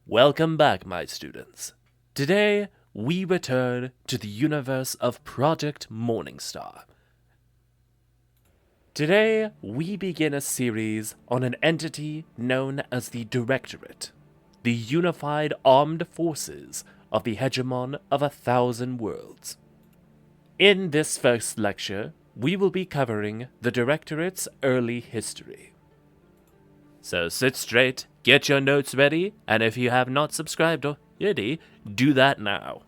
Welcome back, my students. Today, we return to the universe of Project Morningstar. Today, we begin a series on an entity known as the Directorate, the unified armed forces of the hegemon of 1,000 worlds. In this first lecture, we will be covering the Directorate's early history. So sit straight, get your notes ready, and if you have not subscribed already, do that now.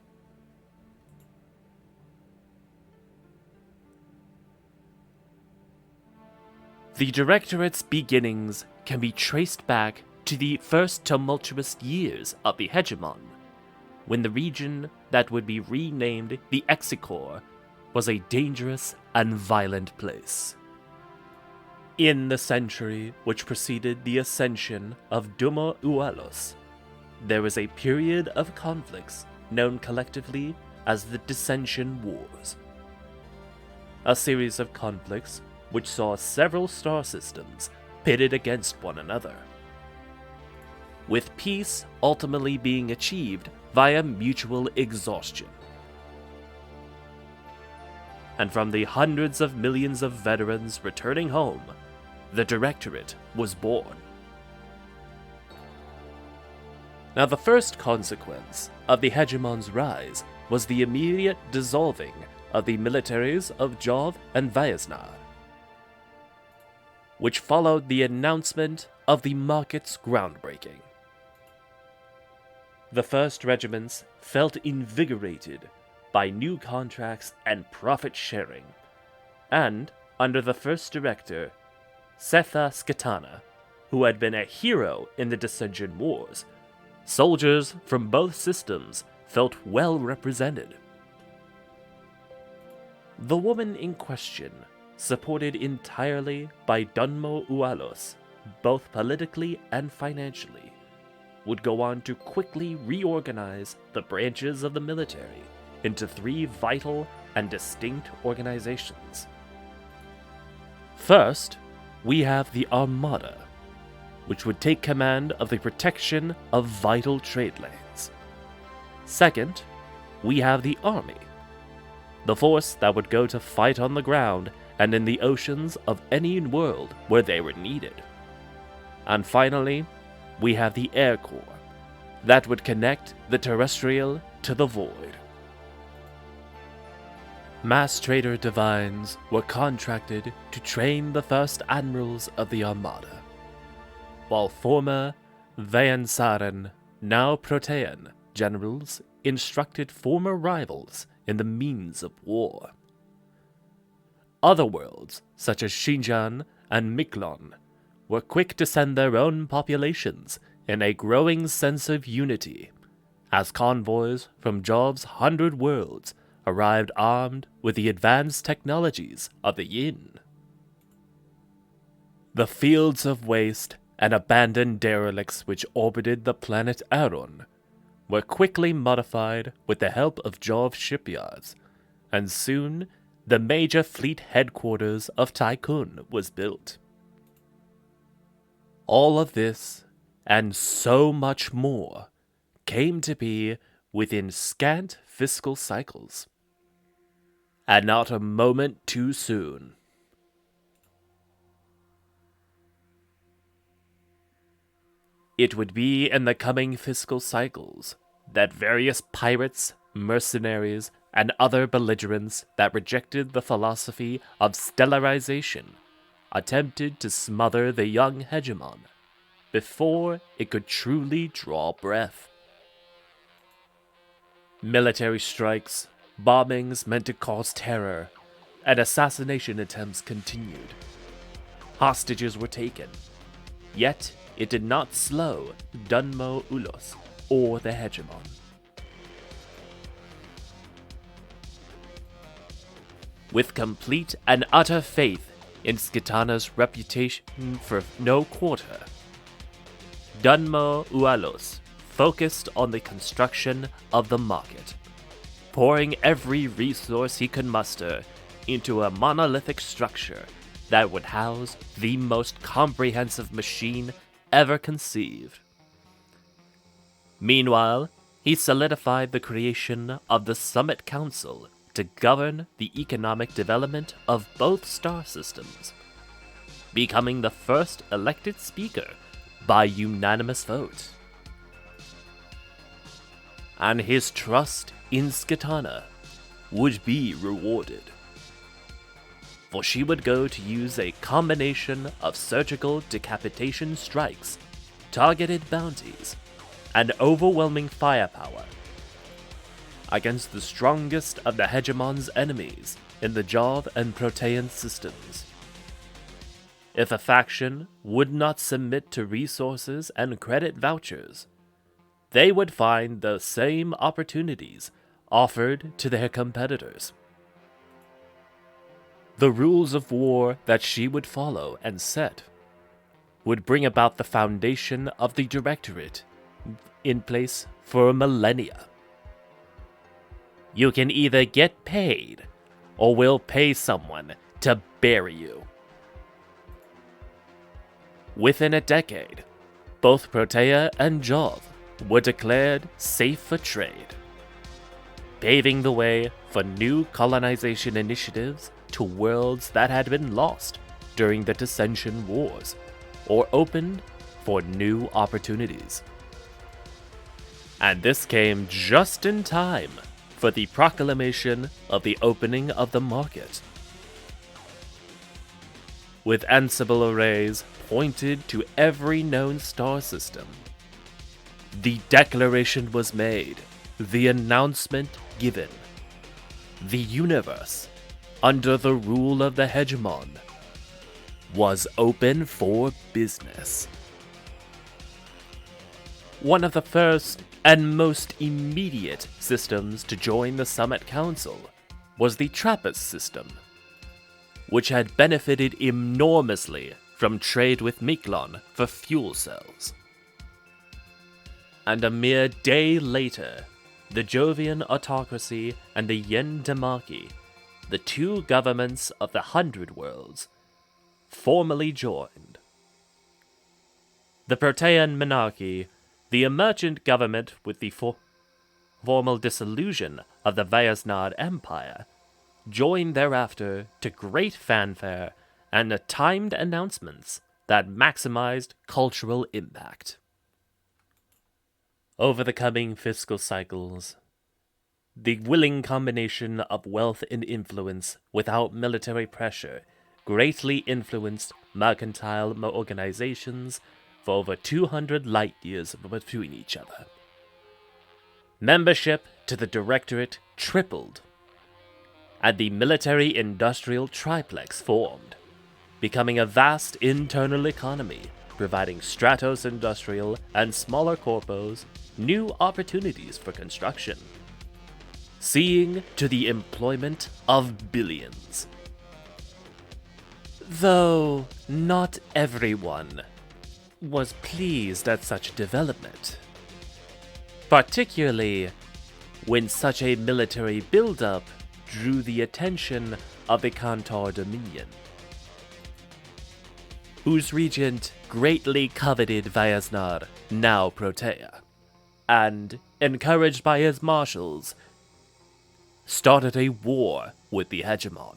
The Directorate's beginnings can be traced back to the first tumultuous years of the hegemon, when the region that would be renamed the Exicor was a dangerous and violent place. In the century which preceded the ascension of Dumo Ualos, there was a period of conflicts known collectively as the Dissension Wars. A series of conflicts which saw several star systems pitted against one another, with peace ultimately being achieved via mutual exhaustion. And from the hundreds of millions of veterans returning home, the Directorate was born. Now, the first consequence of the hegemon's rise was the immediate dissolving of the militaries of Jov and Vyaznar, which followed the announcement of the market's groundbreaking. The first regiments felt invigorated by new contracts and profit sharing, and under the first director, Setha Skitana, who had been a hero in the Dissension Wars, soldiers from both systems felt well represented. The woman in question, supported entirely by Dunmo Ualos, both politically and financially, would go on to quickly reorganize the branches of the military into three vital and distinct organizations. First, we have the Armada, which would take command of the protection of vital trade lanes. Second, we have the Army, the force that would go to fight on the ground and in the oceans of any world where they were needed. And finally, we have the Air Corps, that would connect the terrestrial to the void. Mass trader divines were contracted to train the first admirals of the Armada, while former Vayansaran, now Protean, generals instructed former rivals in the means of war. Other worlds, such as Xinjiang and Miklon, were quick to send their own populations in a growing sense of unity, as convoys from Job's 100 worlds arrived armed with the advanced technologies of the Yin. The fields of waste and abandoned derelicts which orbited the planet Aron were quickly modified with the help of Jov shipyards, and soon the major fleet headquarters of Tycoon was built. All of this, and so much more, came to be within scant fiscal cycles. And not a moment too soon. It would be in the coming fiscal cycles that various pirates, mercenaries, and other belligerents that rejected the philosophy of stellarization attempted to smother the young hegemon before it could truly draw breath. Military strikes, bombings meant to cause terror, and assassination attempts continued. Hostages were taken, yet it did not slow Dunmo Ulos or the hegemon. With complete and utter faith in Skitana's reputation for no quarter, Dunmo Ualos focused on the construction of the market, pouring every resource he could muster into a monolithic structure that would house the most comprehensive machine ever conceived. Meanwhile, he solidified the creation of the Summit Council to govern the economic development of both star systems, becoming the first elected speaker by unanimous vote. And his trust in Skitana would be rewarded, for she would go to use a combination of surgical decapitation strikes, targeted bounties, and overwhelming firepower against the strongest of the Hegemon's enemies in the Jov and Protean systems. If a faction would not submit to resources and credit vouchers, they would find the same opportunities offered to their competitors. The rules of war that she would follow and set would bring about the foundation of the Directorate in place for millennia. You can either get paid, or we'll pay someone to bury you. Within a decade, both Protea and Jov were declared safe for trade, paving the way for new colonization initiatives to worlds that had been lost during the Dissension Wars, or opened for new opportunities. And this came just in time for the proclamation of the opening of the market, with Ansible arrays pointed to every known star system. The declaration was made, the announcement given. The universe, under the rule of the Hegemon, was open for business. One of the first and most immediate systems to join the Summit Council was the Trappist system, which had benefited enormously from trade with Miklon for fuel cells. And a mere day later, the Jovian autocracy and the Yen Demarchy, the two governments of the 100 Worlds, formally joined. The Protean monarchy, the emergent government with the formal dissolution of the Vyasnad Empire, joined thereafter to great fanfare and timed announcements that maximized cultural impact. Over the coming fiscal cycles, the willing combination of wealth and influence without military pressure greatly influenced mercantile organizations for over 200 light years between each other. Membership to the Directorate tripled, and the military-industrial triplex formed, becoming a vast internal economy, providing Stratos Industrial and smaller corpos new opportunities for construction, seeing to the employment of billions. Though not everyone was pleased at such development, particularly when such a military buildup drew the attention of the Kantar Dominion, whose regent greatly coveted Vyasnad, now Protea, and, encouraged by his marshals, started a war with the Hegemon.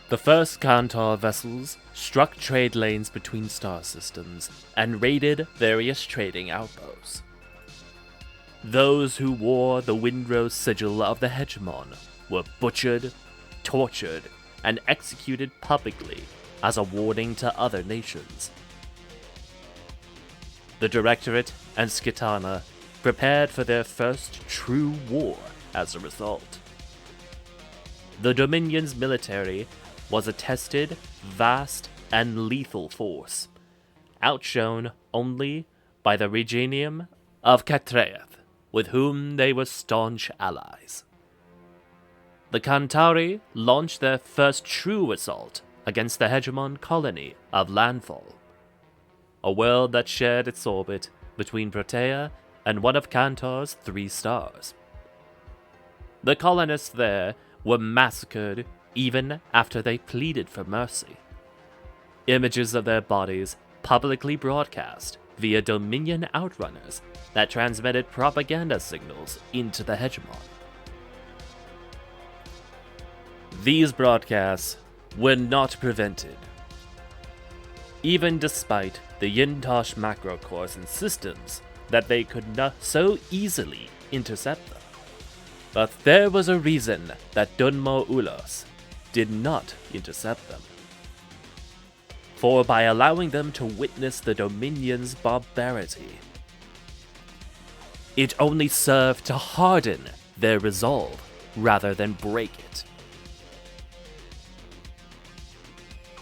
The first Kantar vessels struck trade lanes between star systems and raided various trading outposts. Those who wore the Windrose sigil of the Hegemon were butchered, tortured, and executed publicly as a warning to other nations. The Directorate and Skitana prepared for their first true war as a result. The Dominion's military was a tested, vast, and lethal force, outshone only by the Regenium of Katreath, with whom they were staunch allies. The Kantari launched their first true assault against the Hegemon colony of Landfall, a world that shared its orbit between Protea and one of Kantar's 3 stars. The colonists there were massacred even after they pleaded for mercy. Images of their bodies publicly broadcast via Dominion outrunners that transmitted propaganda signals into the hegemon. These broadcasts were not prevented, even despite the Yintosh macro core's insistence that they could not so easily intercept them. But there was a reason that Dunmo Ulos did not intercept them. For by allowing them to witness the Dominion's barbarity, it only served to harden their resolve rather than break it.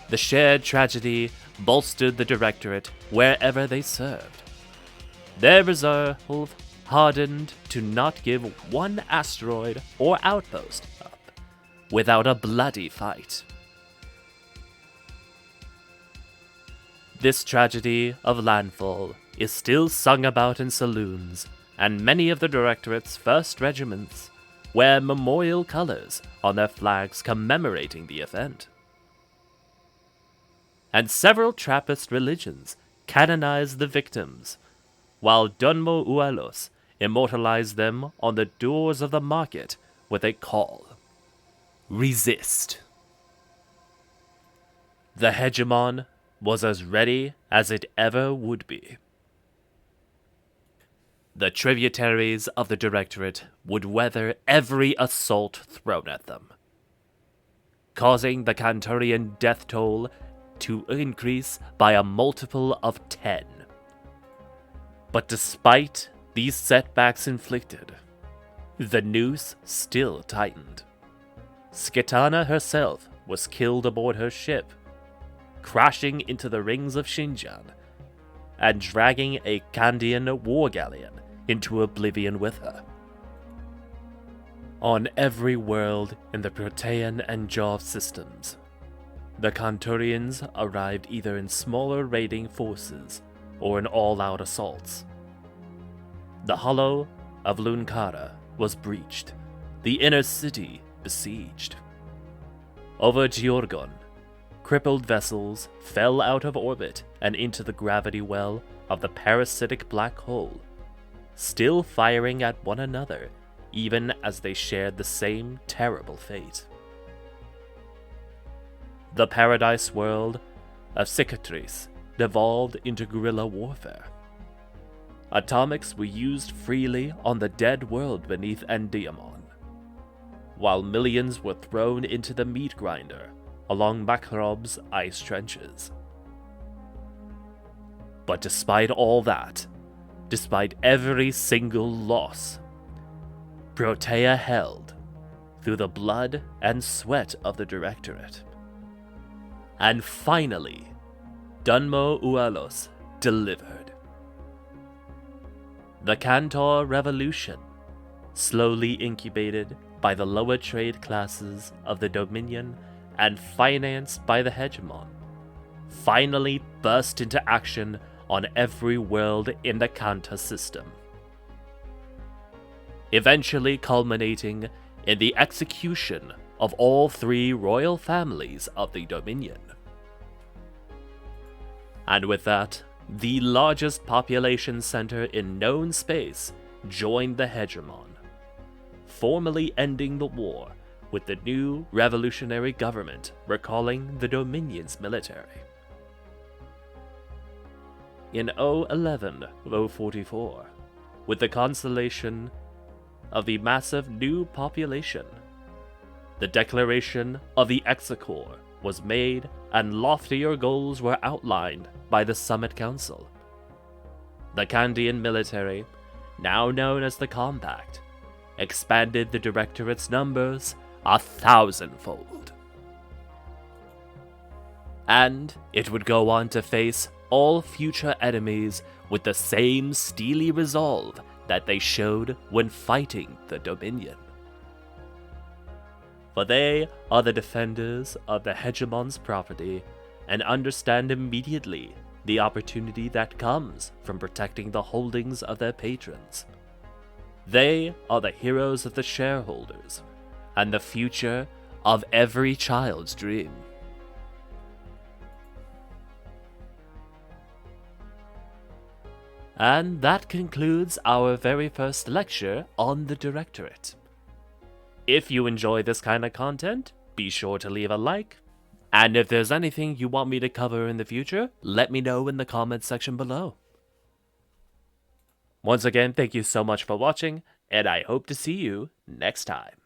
The shared tragedy bolstered the Directorate wherever they served. Their resolve hardened to not give one asteroid or outpost up without a bloody fight. This tragedy of landfall is still sung about in saloons, and many of the Directorate's first regiments wear memorial colors on their flags commemorating the event. And several Trappist religions canonize the victims, while Dunmo Ualos immortalize them on the doors of the market with a call: resist. The hegemon was as ready as it ever would be. The tributaries of the Directorate would weather every assault thrown at them, causing the Kanturian death toll to increase by a multiple of 10. But despite these setbacks inflicted, the noose still tightened. Skitana herself was killed aboard her ship, crashing into the rings of Xinjiang and dragging a Kandian war galleon into oblivion with her. On every world in the Protean and Jov systems, the Kanturians arrived either in smaller raiding forces or in all-out assaults. The hollow of Lunkara was breached, the inner city besieged. Over Georgon, crippled vessels fell out of orbit and into the gravity well of the parasitic black hole, still firing at one another even as they shared the same terrible fate. The paradise world of Cicatrice devolved into guerrilla warfare. Atomics were used freely on the dead world beneath Endiamon, while millions were thrown into the meat grinder along Makrob's ice trenches. But despite all that, despite every single loss, Protea held through the blood and sweat of the Directorate. And finally, Dunmo Ualos delivered. The Cantor Revolution, slowly incubated by the lower trade classes of the Dominion and financed by the hegemon, finally burst into action on every world in the Kanta system, eventually culminating in the execution of all three royal families of the Dominion. And with that, the largest population center in known space joined the hegemon, formally ending the war with the new revolutionary government recalling the Dominion's military. In 011-044, with the constellation of the massive new population, the declaration of the Execore was made and loftier goals were outlined by the Summit Council. The Kandian military, now known as the Compact, expanded the Directorate's numbers 1,000-fold. And it would go on to face all future enemies with the same steely resolve that they showed when fighting the Dominion. For they are the defenders of the hegemon's property and understand immediately the opportunity that comes from protecting the holdings of their patrons. They are the heroes of the shareholders and the future of every child's dream. And that concludes our very first lecture on the Directorate. If you enjoy this kind of content, be sure to leave a like. And if there's anything you want me to cover in the future, let me know in the comments section below. Once again, thank you so much for watching, and I hope to see you next time.